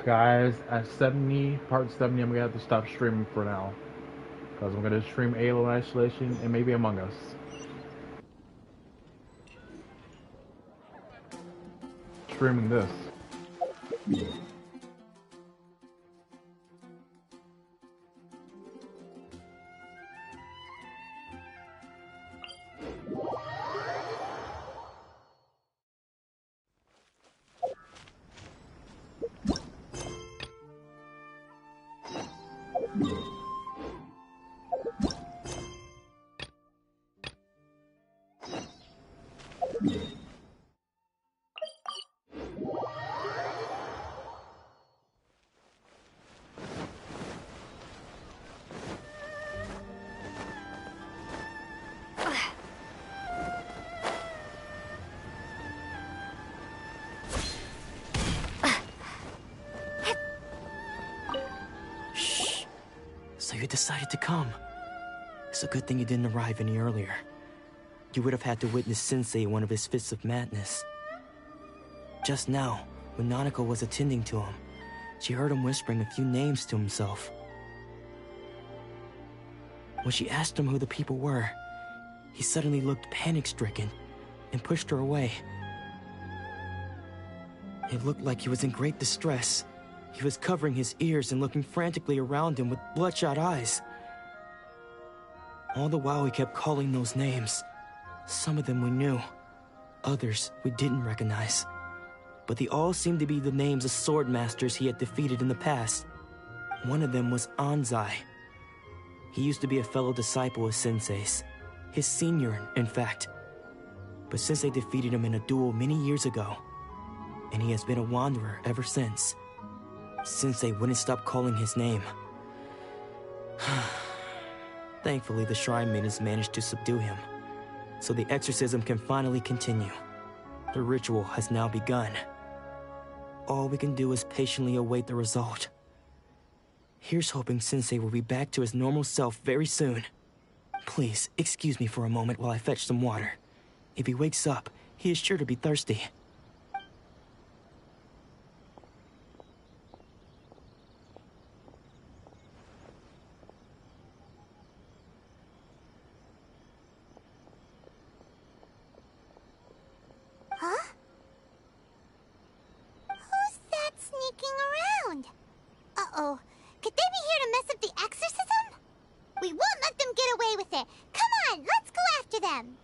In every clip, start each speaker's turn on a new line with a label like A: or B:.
A: Guys, at 70, part 70, I'm gonna have to stop streaming for now. Because I'm gonna stream Halo Isolation and maybe Among Us. Streaming this.
B: So you decided to come. It's a good thing you didn't arrive any earlier. You would have had to witness Sensei in one of his fits of madness. Just now, when Nanako was attending to him, she heard him whispering a few names to himself. When she asked him who the people were, he suddenly looked panic-stricken and pushed her away. It looked like he was in great distress. He was covering his ears and looking frantically around him with bloodshot eyes. All the while he kept calling those names. Some of them we knew, others we didn't recognize. But they all seemed to be the names of sword masters he had defeated in the past. One of them was Anzai. He used to be a fellow disciple of Sensei's, his senior, in fact. But Sensei defeated him in a duel many years ago, and he has been a wanderer ever since. Sensei wouldn't stop calling his name. Thankfully, the Shrine Maidens managed to subdue him, so the exorcism can finally continue. The ritual has now begun. All we can do is patiently await the result. Here's hoping Sensei will be back to his normal self very soon. Please, excuse me for a moment while I fetch some water. If he wakes up, he is sure to be thirsty.
C: Huh? Who's that sneaking around? Uh-oh. Could they be here to mess up the exorcism? We won't let them get away with it. Come on, let's go after them.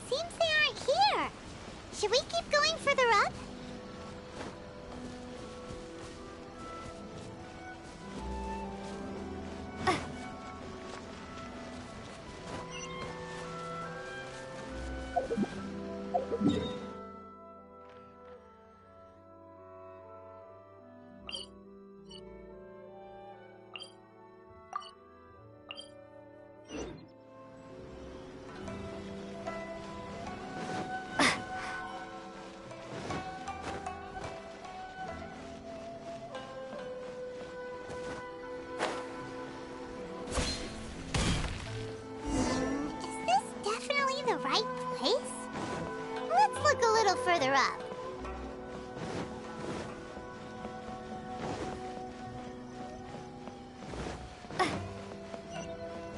C: Seems they aren't here. Should we keep going further up? Further up.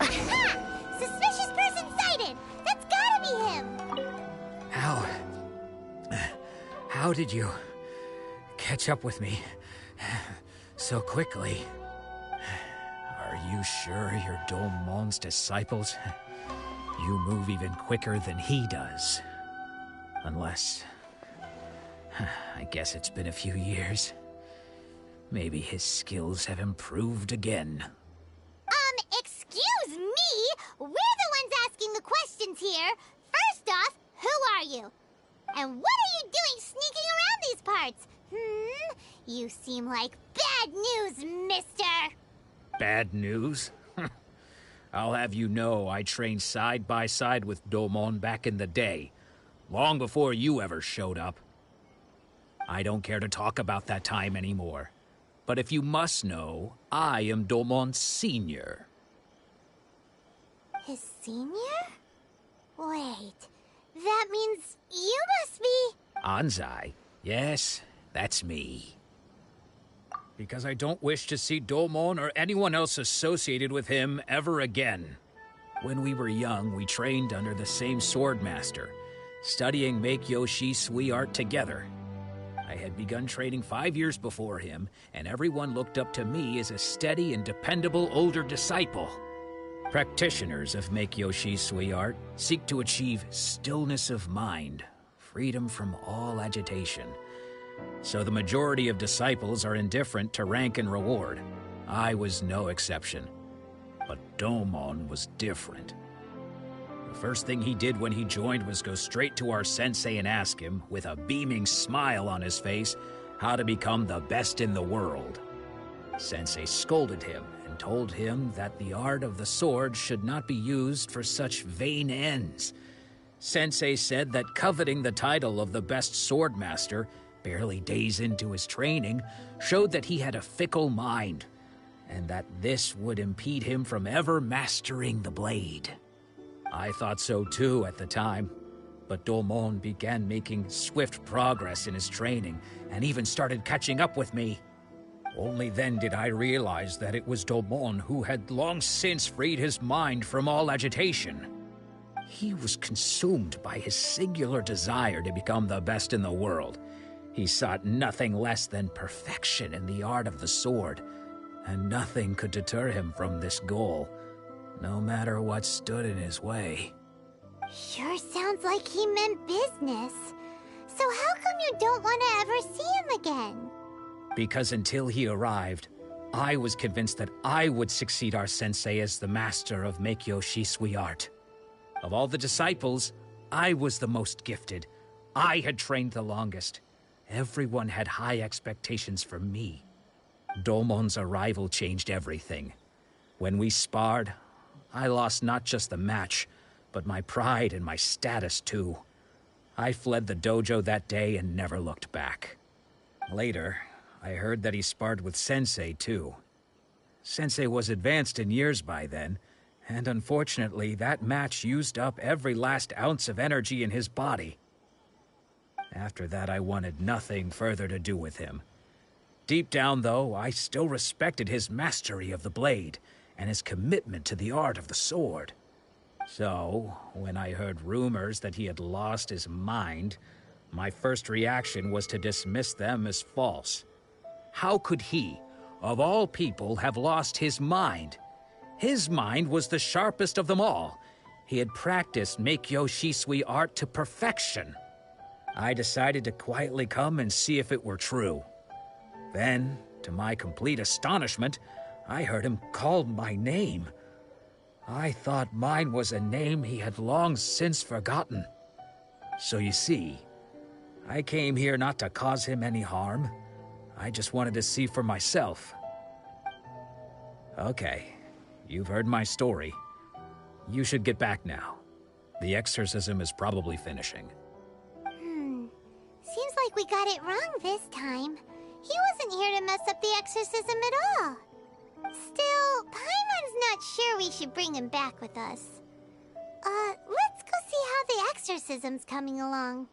C: Aha! Suspicious person sighted! That's gotta be him!
D: How did you catch up with me so quickly? Are you sure you're Domon's disciples? You move even quicker than he does. Unless... I guess it's been a few years. Maybe his skills have improved again.
C: Excuse me? We're the ones asking the questions here. First off, who are you? And what are you doing sneaking around these parts? You seem like bad news, mister.
D: Bad news? I'll have you know I trained side by side with Domon back in the day, long before you ever showed up. I don't care to talk about that time anymore. But if you must know, I am Domon's senior.
C: His senior? Wait, that means you must be...
D: Anzai? Yes, that's me. Because I don't wish to see Domon or anyone else associated with him ever again. When we were young, we trained under the same swordmaster, studying Make-Yoshi Sui art together. I had begun training 5 years before him, and everyone looked up to me as a steady and dependable older disciple. Practitioners of Make-Yoshi Sui art seek to achieve stillness of mind, freedom from all agitation. So the majority of disciples are indifferent to rank and reward. I was no exception. But Domon was different. The first thing he did when he joined was go straight to our sensei and ask him, with a beaming smile on his face, how to become the best in the world. Sensei scolded him and told him that the art of the sword should not be used for such vain ends. Sensei said that coveting the title of the best swordmaster, barely days into his training, showed that he had a fickle mind, and that this would impede him from ever mastering the blade. I thought so too at the time, but Domon began making swift progress in his training, and even started catching up with me. Only then did I realize that it was Domon who had long since freed his mind from all agitation. He was consumed by his singular desire to become the best in the world. He sought nothing less than perfection in the art of the sword, and nothing could deter him from this goal, no matter what stood in his way.
C: Sure sounds like he meant business. So how come you don't want to ever see him again?
D: Because until he arrived, I was convinced that I would succeed our sensei as the master of Make-Yoshi Sui art. Of all the disciples, I was the most gifted. I had trained the longest. Everyone had high expectations for me. Domon's arrival changed everything. When we sparred, I lost not just the match, but my pride and my status too. I fled the dojo that day and never looked back. Later, I heard that he sparred with Sensei too. Sensei was advanced in years by then, and unfortunately that match used up every last ounce of energy in his body. After that, I wanted nothing further to do with him. Deep down, though, I still respected his mastery of the blade and his commitment to the art of the sword. So, when I heard rumors that he had lost his mind, my first reaction was to dismiss them as false. How could he, of all people, have lost his mind? His mind was the sharpest of them all. He had practiced Make-Yoshi Sui art to perfection. I decided to quietly come and see if it were true. Then, to my complete astonishment, I heard him call my name. I thought mine was a name he had long since forgotten. So you see, I came here not to cause him any harm. I just wanted to see for myself. Okay, you've heard my story. You should get back now. The exorcism is probably finishing.
C: Seems like we got it wrong this time. He wasn't here to mess up the exorcism at all. Still, Paimon's not sure we should bring him back with us. Let's go see how the exorcism's coming along.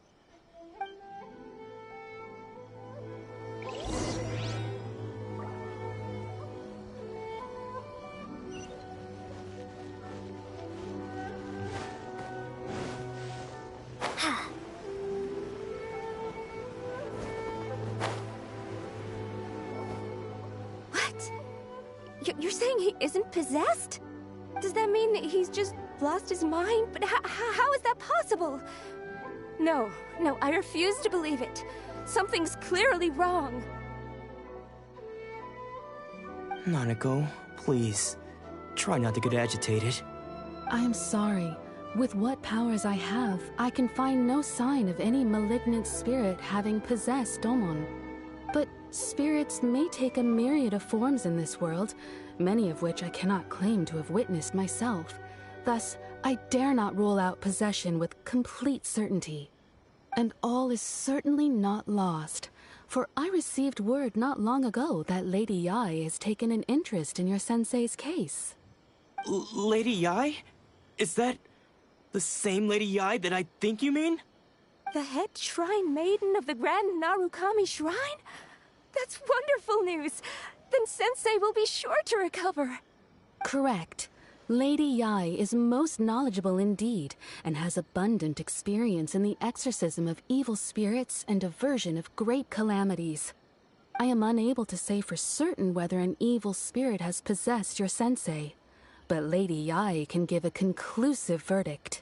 E: You're saying he isn't possessed? Does that mean that he's just lost his mind? But how is that possible? No, I refuse to believe it. Something's clearly wrong.
B: Nanako, please. Try not to get agitated.
F: I am sorry. With what powers I have, I can find no sign of any malignant spirit having possessed Domon. But spirits may take a myriad of forms in this world, many of which I cannot claim to have witnessed myself. Thus, I dare not rule out possession with complete certainty. And all is certainly not lost, for I received word not long ago that Lady Yai has taken an interest in your sensei's case.
B: Lady Yai? Is that the same Lady Yai that I think you mean?
E: The head shrine maiden of the Grand Narukami Shrine? That's wonderful news! Then Sensei will be sure to recover.
F: Correct. Lady Yai is most knowledgeable indeed, and has abundant experience in the exorcism of evil spirits and aversion of great calamities. I am unable to say for certain whether an evil spirit has possessed your sensei, but Lady Yai can give a conclusive verdict.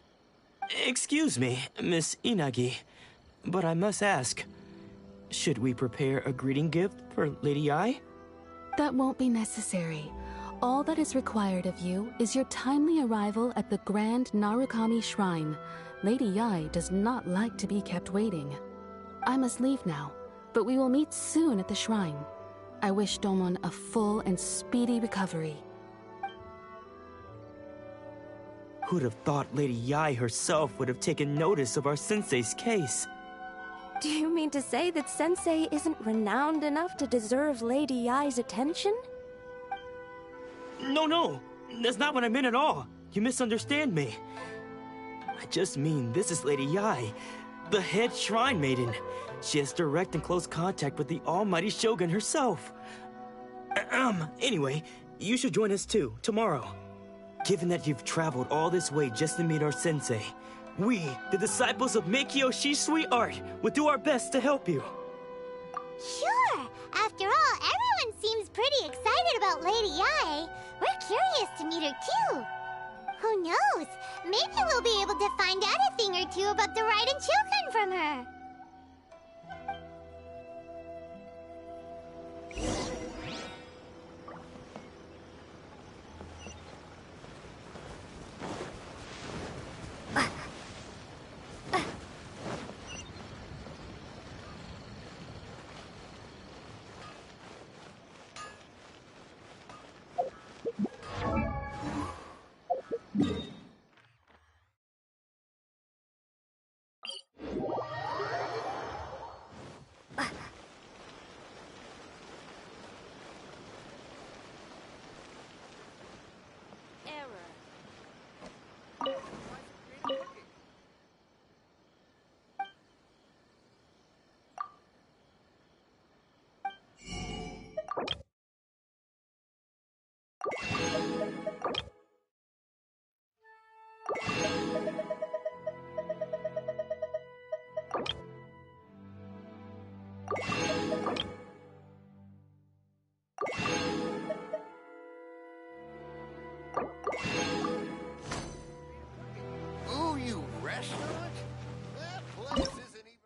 B: Excuse me, Miss Inagi, but I must ask, should we prepare a greeting gift for Lady Yai?
F: That won't be necessary. All that is required of you is your timely arrival at the Grand Narukami Shrine. Lady Yai does not like to be kept waiting. I must leave now, but we will meet soon at the shrine. I wish Domon a full and speedy recovery.
B: Who'd have thought Lady Yai herself would have taken notice of our sensei's case?
E: Do you mean to say that Sensei isn't renowned enough to deserve Lady Yai's attention?
B: No, that's not what I meant at all. You misunderstand me. I just mean this is Lady Yai, the head shrine maiden. She has direct and close contact with the almighty Shogun herself. Anyway, you should join us too, tomorrow. Given that you've traveled all this way just to meet our sensei, we, the disciples of Meikyo Shisui Art, will do our best to help you.
C: Sure! After all, everyone seems pretty excited about Lady Yai. We're curious to meet her too. Who knows? Maybe we'll be able to find out a thing or two about the Raiden children from her.
G: Ooh, you restaurant? That place isn't even...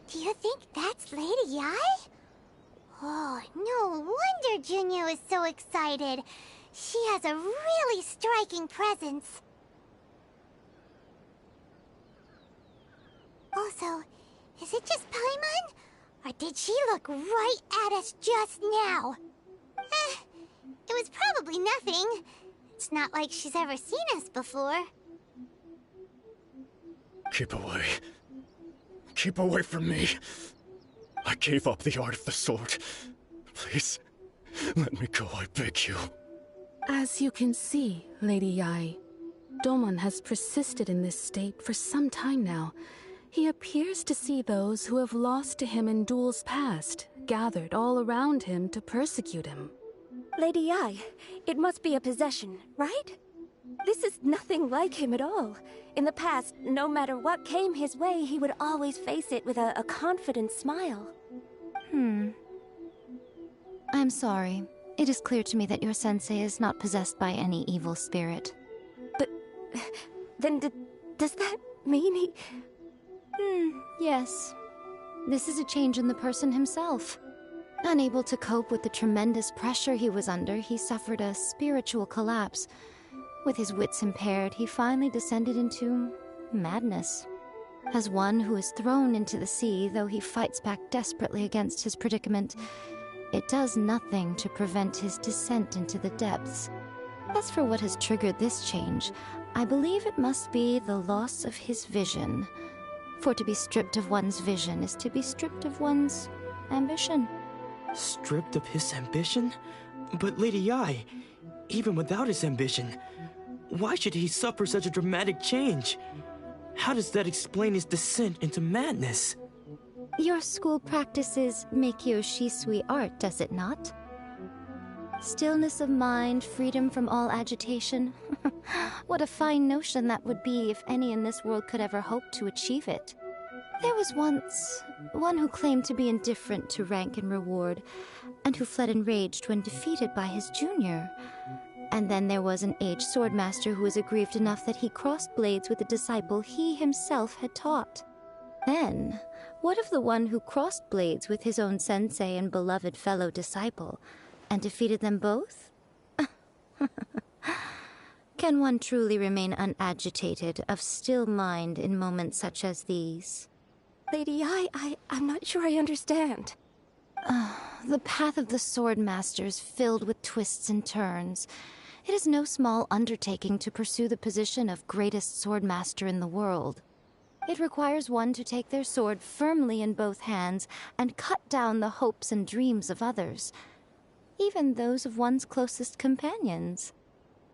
C: Do you think that's Lady Yai? Oh, no wonder Junior is so excited. She has a really striking presence. Also, is it just Paimon? Or did she look right at us just now? It was probably nothing. It's not like she's ever seen us before.
H: Keep away. Keep away from me. I gave up the art of the sword. Please, let me go, I beg you.
F: As you can see, Lady Yai, Domon has persisted in this state for some time now. He appears to see those who have lost to him in duels past, gathered all around him to persecute him.
E: Lady Yai, it must be a possession, right? This is nothing like him at all. In the past, no matter what came his way, he would always face it with a confident smile.
I: I'm sorry. It is clear to me that your sensei is not possessed by any evil spirit.
E: But then does that mean he...
I: Yes. This is a change in the person himself. Unable to cope with the tremendous pressure he was under, he suffered a spiritual collapse. With his wits impaired, he finally descended into madness. As one who is thrown into the sea, though he fights back desperately against his predicament, it does nothing to prevent his descent into the depths. As for what has triggered this change, I believe it must be the loss of his vision. For to be stripped of one's vision is to be stripped of one's ambition.
B: Stripped of his ambition? But Lady Yai, even without his ambition, why should he suffer such a dramatic change? How does that explain his descent into madness?
I: Your school practices Meikyo Shisui art, does it not? Stillness of mind, freedom from all agitation. What a fine notion that would be if any in this world could ever hope to achieve it. There was once one who claimed to be indifferent to rank and reward, and who fled enraged when defeated by his junior. And then there was an aged swordmaster who was aggrieved enough that he crossed blades with a disciple he himself had taught. Then, what of the one who crossed blades with his own sensei and beloved fellow disciple, and defeated them both? Can one truly remain unagitated, of still mind in moments such as these?
E: Lady Yai, I'm not sure I understand.
I: The path of the swordmaster is filled with twists and turns. It is no small undertaking to pursue the position of greatest swordmaster in the world. It requires one to take their sword firmly in both hands and cut down the hopes and dreams of others, even those of one's closest companions.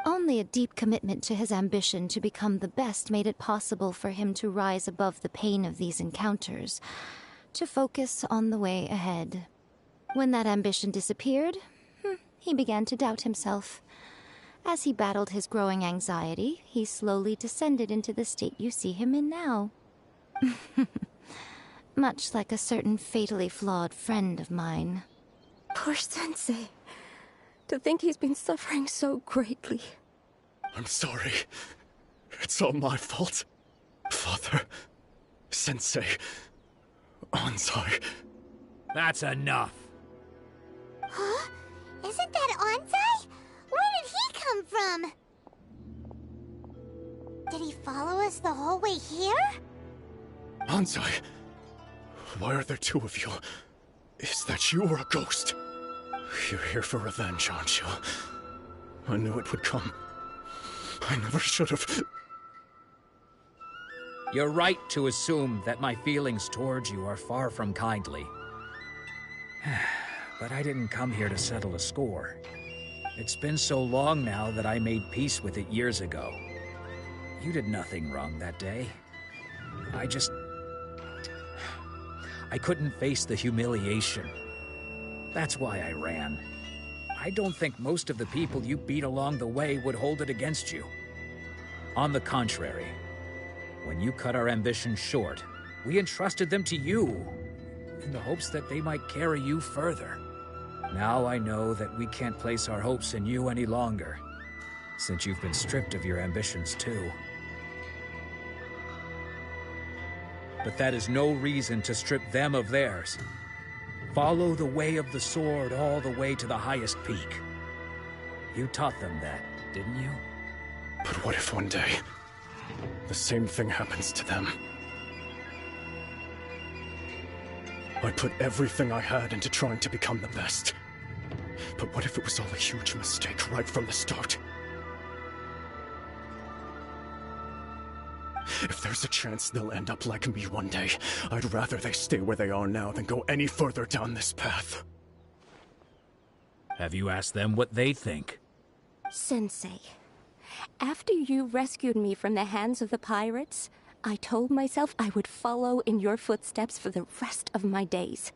I: Only a deep commitment to his ambition to become the best made it possible for him to rise above the pain of these encounters, to focus on the way ahead. When that ambition disappeared, he began to doubt himself. As he battled his growing anxiety, he slowly descended into the state you see him in now. Much like a certain fatally flawed friend of mine.
E: Poor Sensei. To think he's been suffering so greatly.
H: I'm sorry. It's all my fault. Father, Sensei, Ansai.
D: That's enough.
C: Huh? Isn't that Ansai? Where did he come from? Did he follow us the whole way here?
H: Ansai, why are there two of you? Is that you or a ghost? You're here for revenge, aren't you? I knew it would come. I never should have.
D: You're right to assume that my feelings towards you are far from kindly. But I didn't come here to settle a score. It's been so long now that I made peace with it years ago. You did nothing wrong that day. I couldn't face the humiliation. That's why I ran. I don't think most of the people you beat along the way would hold it against you. On the contrary, when you cut our ambitions short, we entrusted them to you, in the hopes that they might carry you further. Now I know that we can't place our hopes in you any longer, since you've been stripped of your ambitions too. but that is no reason to strip them of theirs. Follow the way of the sword all the way to the highest peak. You taught them that, didn't you?
H: But what if one day, the same thing happens to them? I put everything I had into trying to become the best. But what if it was all a huge mistake right from the start? If there's a chance they'll end up like me one day, I'd rather they stay where they are now than go any further down this path.
D: Have you asked them what they think?
E: Sensei, after you rescued me from the hands of the pirates, I told myself I would follow in your footsteps for the rest of my days.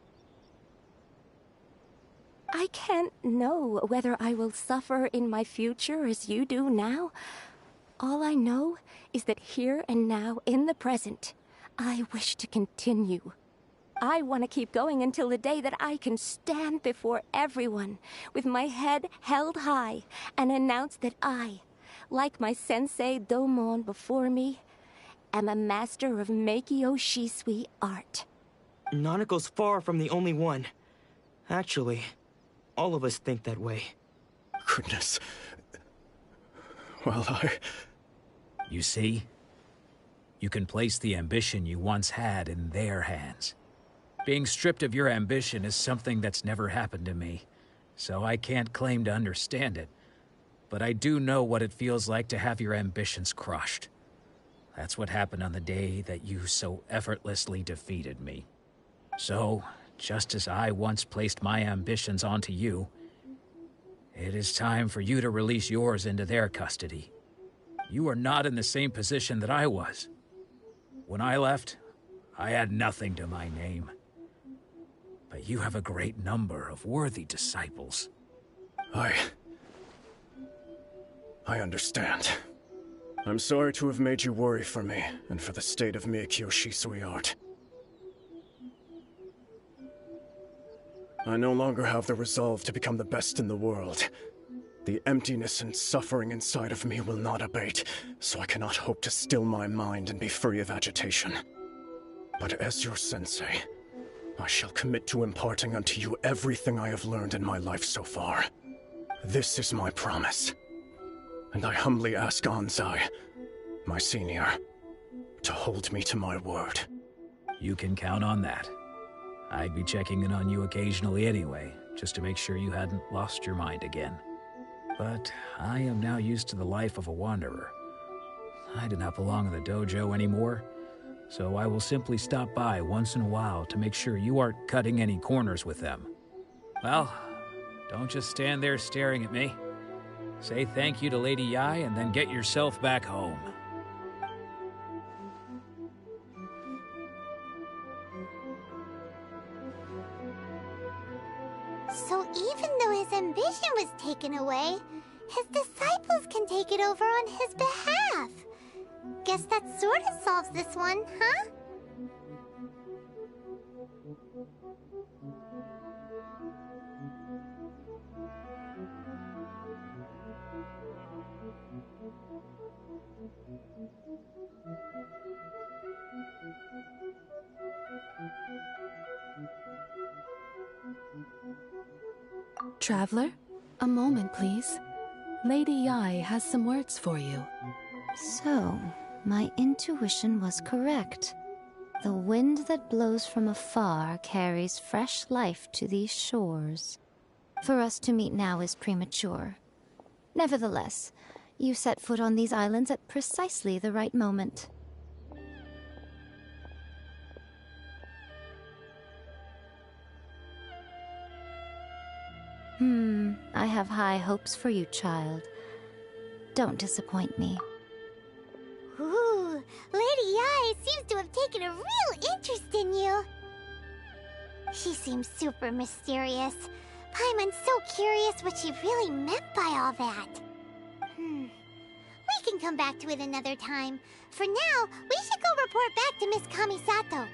E: I can't know whether I will suffer in my future as you do now. All I know is that here and now, in the present, I wish to continue. I want to keep going until the day that I can stand before everyone with my head held high and announce that I, like my sensei Domon before me, am a master of Meikyo Shisui art.
B: Nanako's far from the only one. Actually, all of us think that way.
H: Goodness. Well,
D: You see? You can place the ambition you once had in their hands. Being stripped of your ambition is something that's never happened to me, so I can't claim to understand it. But I do know what it feels like to have your ambitions crushed. That's what happened on the day that you so effortlessly defeated me. So, just as I once placed my ambitions onto you, it is time for you to release yours into their custody. You are not in the same position that I was. When I left, I had nothing to my name. But you have a great number of worthy disciples.
H: I understand. I'm sorry to have made you worry for me, and for the state of Meikyo Shisui art. I no longer have the resolve to become the best in the world. The emptiness and suffering inside of me will not abate, so I cannot hope to still my mind and be free of agitation. But as your sensei, I shall commit to imparting unto you everything I have learned in my life so far. This is my promise. And I humbly ask Anzai, my senior, to hold me to my word.
D: You can count on that. I'd be checking in on you occasionally anyway, just to make sure you hadn't lost your mind again. But I am now used to the life of a wanderer. I do not belong in the dojo anymore, so I will simply stop by once in a while to make sure you aren't cutting any corners with them. Well, don't just stand there staring at me. Say thank you to Lady Yai and then get yourself back home.
C: So even though his ambition was taken away, his disciples can take it over on his behalf. Guess that sort of solves this one, huh?
F: Traveler, a moment, please. Lady Yai has some words for you.
I: So, my intuition was correct. The wind that blows from afar carries fresh life to these shores. For us to meet now is premature. Nevertheless, you set foot on these islands at precisely the right moment. I have high hopes for you, child. Don't disappoint me.
C: Ooh, Lady Yai seems to have taken a real interest in you. She seems super mysterious. Paimon's so curious what she really meant by all that. We can come back to it another time. For now, we should go report back to Miss Kamisato.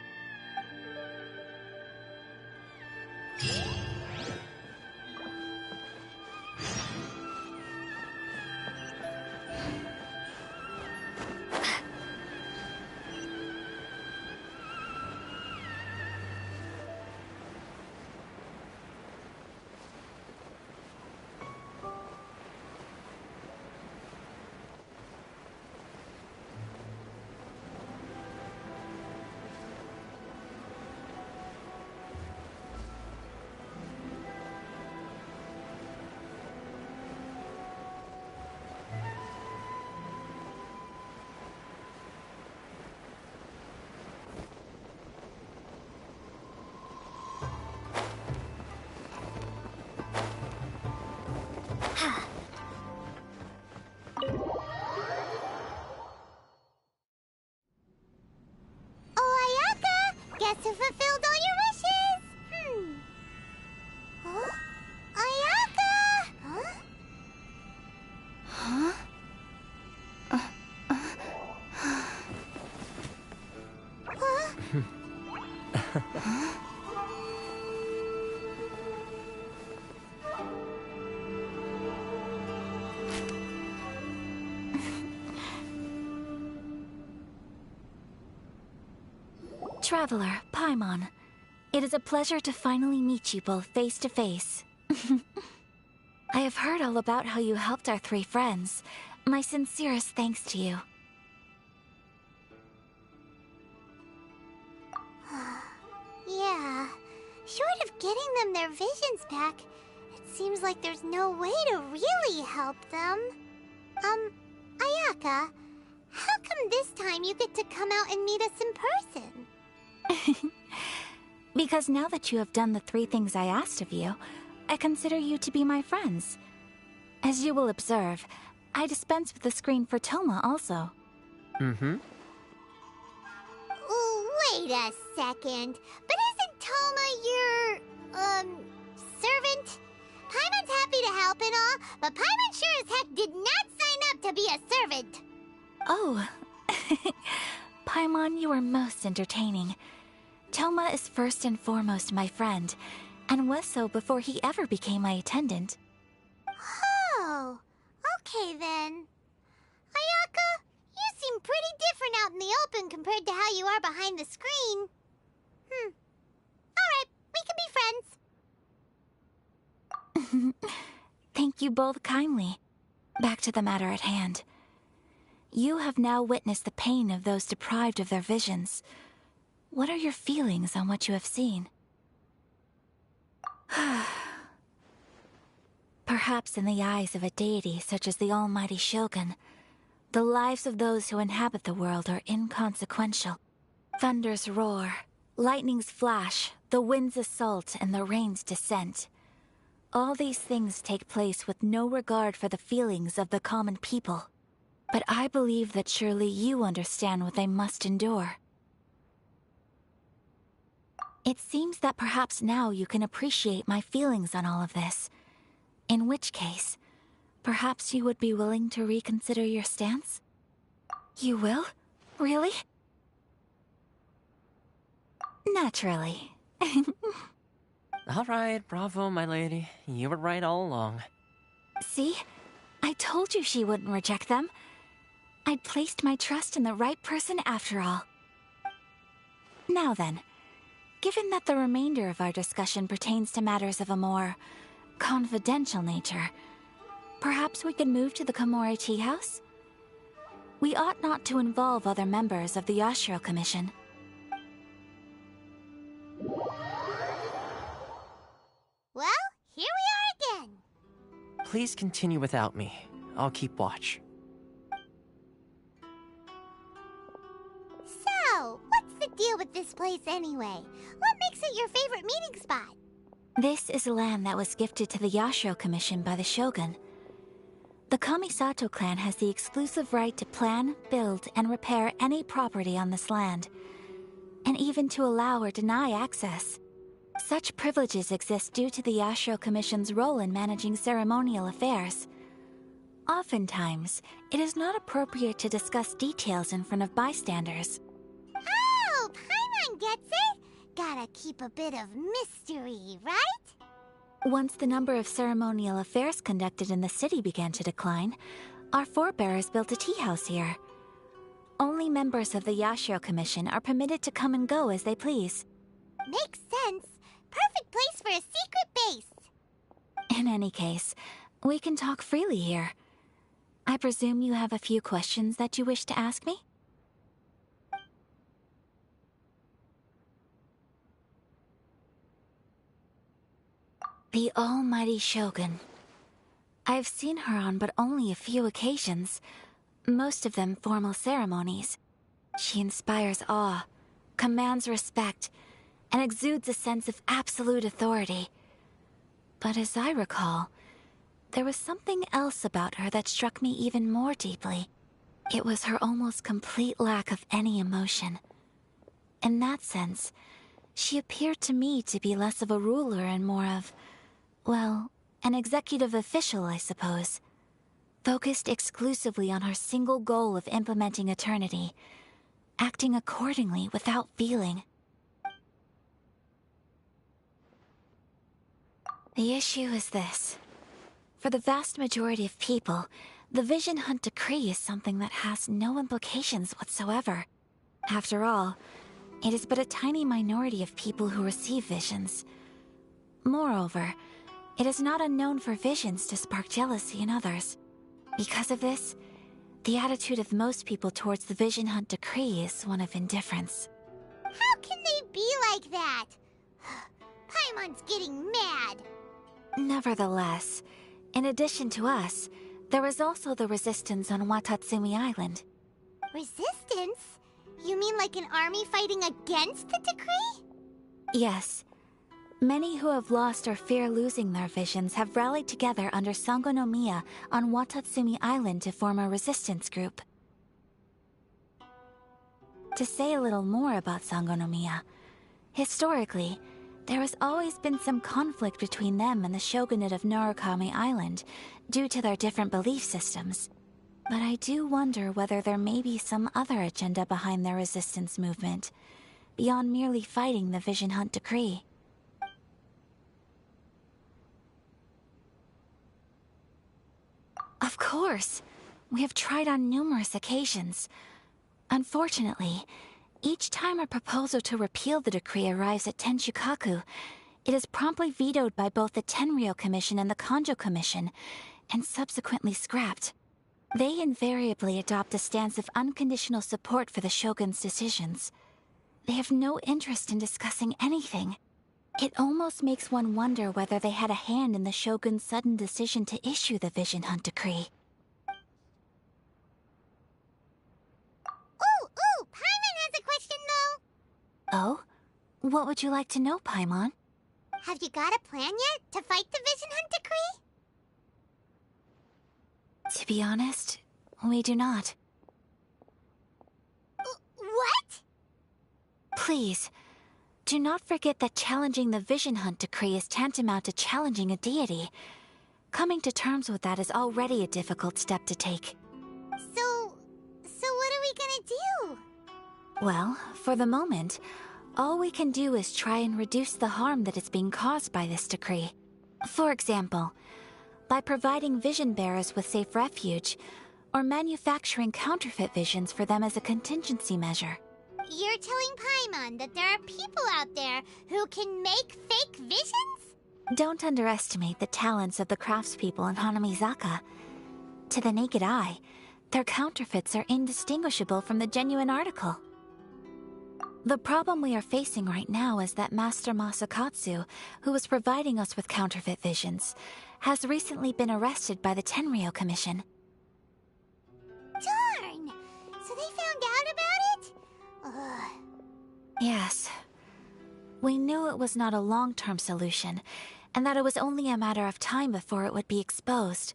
J: Traveler, Paimon. It is a pleasure to finally meet you both face to face. I have heard all about how you helped our 3 friends. My sincerest thanks to you.
C: Yeah, short of getting them their visions back, it seems like there's no way to really help them. Ayaka, how come this time you get to come out and meet us in person?
J: Because now that you have done the 3 things I asked of you, I consider you to be my friends. As you will observe, I dispense with the screen for Toma also.
K: Mm-hmm.
C: Wait a second. But isn't Toma your, servant? Paimon's happy to help and all, but Paimon sure as heck did not sign up to be a servant.
J: Oh. Paimon, you are most entertaining. Toma is first and foremost my friend, and was so before he ever became my attendant.
C: Oh, okay then. Ayaka, you seem pretty different out in the open compared to how you are behind the screen. Alright, we can be friends.
J: Thank you both kindly. Back to the matter at hand. You have now witnessed the pain of those deprived of their visions. What are your feelings on what you have seen? Perhaps in the eyes of a deity such as the almighty Shogun, the lives of those who inhabit the world are inconsequential. Thunders roar, lightnings flash, the winds assault, and the rains descent. All these things take place with no regard for the feelings of the common people. But I believe that surely you understand what they must endure. It seems that perhaps now you can appreciate my feelings on all of this. In which case, perhaps you would be willing to reconsider your stance? You will? Really? Naturally.
K: All right, bravo, my lady. You were right all along.
J: See? I told you she wouldn't reject them. I'd placed my trust in the right person after all. Now then, given that the remainder of our discussion pertains to matters of a more confidential nature, perhaps we could move to the Komori Tea House? We ought not to involve other members of the Yashiro Commission.
C: Well, here we are again.
K: Please continue without me. I'll keep watch.
C: So, what's the deal with this place anyway? What makes it your favorite meeting spot?
J: This is land that was gifted to the Yashiro Commission by the Shogun. The Kamisato clan has the exclusive right to plan, build, and repair any property on this land, and even to allow or deny access. Such privileges exist due to the Yashiro Commission's role in managing ceremonial affairs. Oftentimes, it is not appropriate to discuss details in front of bystanders.
C: Oh, Paimon gets it! Gotta keep a bit of mystery, right?
J: Once the number of ceremonial affairs conducted in the city began to decline, our forebears built a tea house here. Only members of the Yashiro Commission are permitted to come and go as they please.
C: Makes sense. Perfect place for a secret base.
J: In any case, we can talk freely here. I presume you have a few questions that you wish to ask me? The almighty Shogun. I've seen her on but only a few occasions, most of them formal ceremonies. She inspires awe, commands respect, and exudes a sense of absolute authority. But as I recall, there was something else about her that struck me even more deeply. It was her almost complete lack of any emotion. In that sense, she appeared to me to be less of a ruler and more of, well, an executive official, I suppose. Focused exclusively on her single goal of implementing eternity, acting accordingly without feeling. The issue is this. For the vast majority of people, the Vision Hunt Decree is something that has no implications whatsoever. After all, It is but a tiny minority of people who receive visions. Moreover, it is not unknown for visions to spark jealousy in others. Because of this, the attitude of most people towards the Vision Hunt decree is one of indifference.
C: How can they be like that? Paimon's getting mad.
J: Nevertheless, in addition to us, there is also the resistance on Watatsumi Island.
C: Resistance? You mean like an army fighting against the decree?
J: Yes. Many who have lost or fear losing their visions have rallied together under Sango no Miya on Watatsumi Island to form a resistance group. To say a little more about Sango no Miya, historically, there has always been some conflict between them and the shogunate of Narukami Island due to their different belief systems. But I do wonder whether there may be some other agenda behind their resistance movement, beyond merely fighting the Vision Hunt decree. Of course! We have tried on numerous occasions. Unfortunately, each time a proposal to repeal the decree arrives at Tenshukaku, it is promptly vetoed by both the Tenryou Commission and the Kanjo Commission, and subsequently scrapped. They invariably adopt a stance of unconditional support for the Shogun's decisions. They have no interest in discussing anything. It almost makes one wonder whether they had a hand in the Shogun's sudden decision to issue the Vision Hunt decree.
C: Ooh, Paimon has a question though.
J: Oh? What would you like to know, Paimon?
C: Have you got a plan yet to fight the Vision Hunt decree?
J: To be honest, we do not.
C: What?
J: Please, do not forget that challenging the Vision Hunt decree is tantamount to challenging a deity. Coming to terms with that is already a difficult step to take.
C: So what are we gonna do?
J: Well, for the moment, all we can do is try and reduce the harm that is being caused by this decree. For example, by providing vision bearers with safe refuge, or manufacturing counterfeit visions for them as a contingency measure.
C: You're telling Paimon that there are people out there who can make fake visions?
J: Don't underestimate the talents of the craftspeople in Hanamizaka. To the naked eye, their counterfeits are indistinguishable from the genuine article. The problem we are facing right now is that Master Masakatsu, who was providing us with counterfeit visions, has recently been arrested by the Tenryou Commission.
C: Darn! So they found out about it? Ugh.
J: Yes. We knew it was not a long-term solution, and that it was only a matter of time before it would be exposed.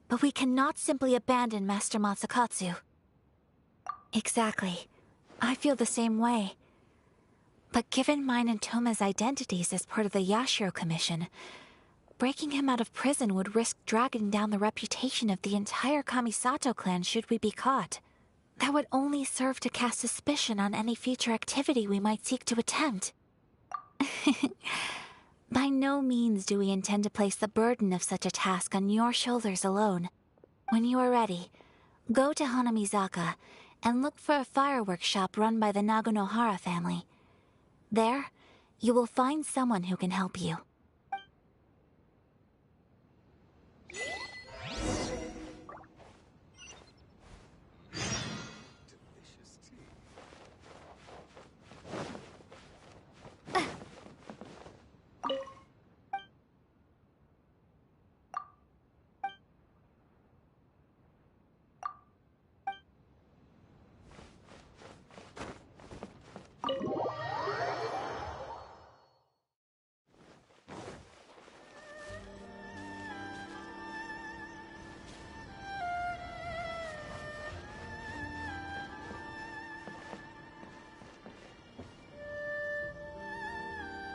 J: But we cannot simply abandon Master Masakatsu. Exactly. I feel the same way. But given mine and Toma's identities as part of the Yashiro Commission, breaking him out of prison would risk dragging down the reputation of the entire Kamisato clan should we be caught. That would only serve to cast suspicion on any future activity we might seek to attempt. By no means do we intend to place the burden of such a task on your shoulders alone. When you are ready, go to Hanamizaka and look for a fireworks shop run by the Naganohara family. There, you will find someone who can help you.